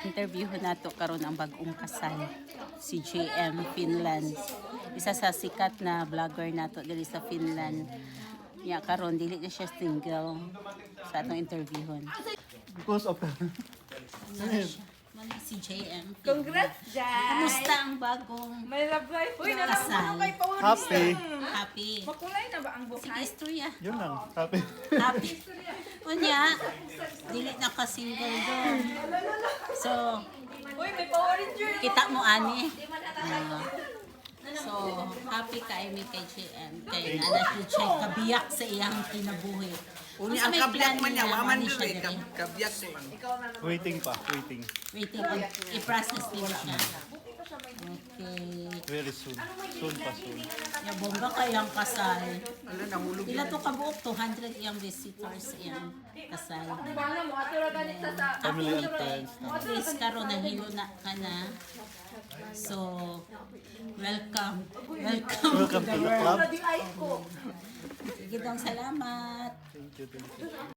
Interview nato karon ang bagong kasal, si JM Finland. Isa sa sikat na vlogger nato diri sa Finland. Ya karon dili na siya single sa atong interviewon. Because of Man si JM. Congrats, Jan! Kamusta ang bagong May love life. Uy, kasal? kay Paul. happy. Happy. Makulay na ba ang Sige, buhay? istorya. Yun lang, happy. Happy. Unya, dili na ka single doon. So, Uy, may Power Ranger. kita mo ani. So, happy ka mi kay JM. Kay nana siya kabiyak sa iyang kinabuhi. Uni Unsa ang may kabyak plan man niya, niya? waman Ano doon siya eh, diri? kabyak man. Waiting pa, waiting. Waiting on i-process din siya. Okay. Very soon. Soon pa soon. Ya bongga kayang kasal. Ala, nahulog Ila to kabuok 200 iyang visitors iyang kasal. Paano mo? Aturo ganit sa Family and friends. At least karon nahilo na ka na. So, welcome. Welcome, Welcome to the club. di ay ko. Sige dong, salamat. Thank you, thank you.